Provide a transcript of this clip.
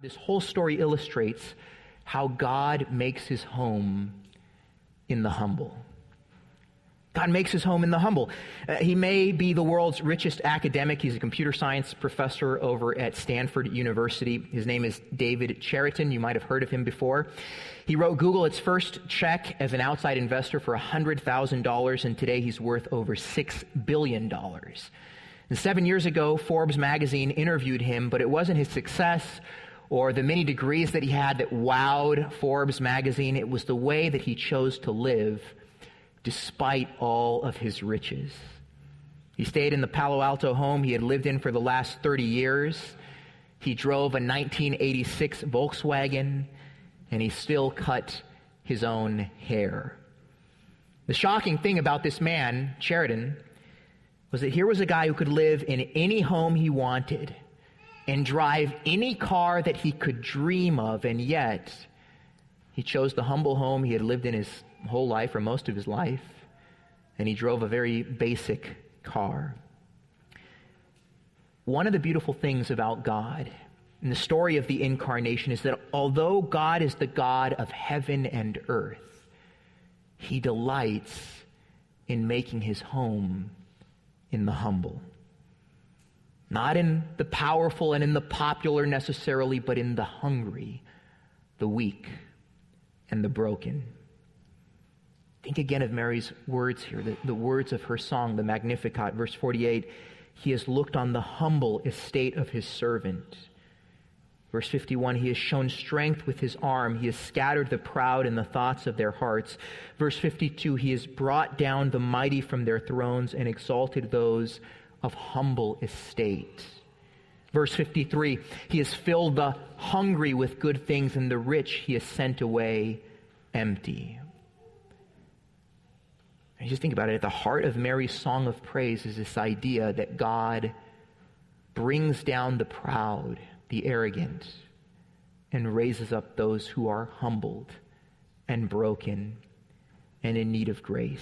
This whole story illustrates how God makes his home in the humble. God makes his home in the humble. He may be the world's richest academic. He's a computer science professor over at Stanford University. His name is David Cheriton. You might have heard of him before. He wrote Google its first check as an outside investor for $100,000, and today he's worth over $6 billion. And 7 years ago, Forbes magazine interviewed him, but it wasn't his success or the many degrees that he had that wowed Forbes magazine. It was the way that he chose to live despite all of his riches. He stayed in the Palo Alto home he had lived in for the last 30 years. He drove a 1986 Volkswagen, and he still cut his own hair. The shocking thing about this man, Cheriton, was that here was a guy who could live in any home he wanted and drive any car that he could dream of, and yet he chose the humble home he had lived in his whole life, or most of his life, and he drove a very basic car. One of the beautiful things about God in the story of the incarnation is that although God is the God of heaven and earth, he delights in making his home in the humble. Not in the powerful and in the popular necessarily, but in the hungry, the weak, and the broken. Think again of Mary's words here, the words of her song, the Magnificat, verse 48. He has looked on the humble estate of his servant. Verse 51, he has shown strength with his arm. He has scattered the proud in the thoughts of their hearts. Verse 52, he has brought down the mighty from their thrones and exalted those of humble estate. Verse 53, he has filled the hungry with good things, and the rich he has sent away empty. And just think about it. At the heart of Mary's song of praise is this idea that God brings down the proud, the arrogant, and raises up those who are humbled and broken and in need of grace.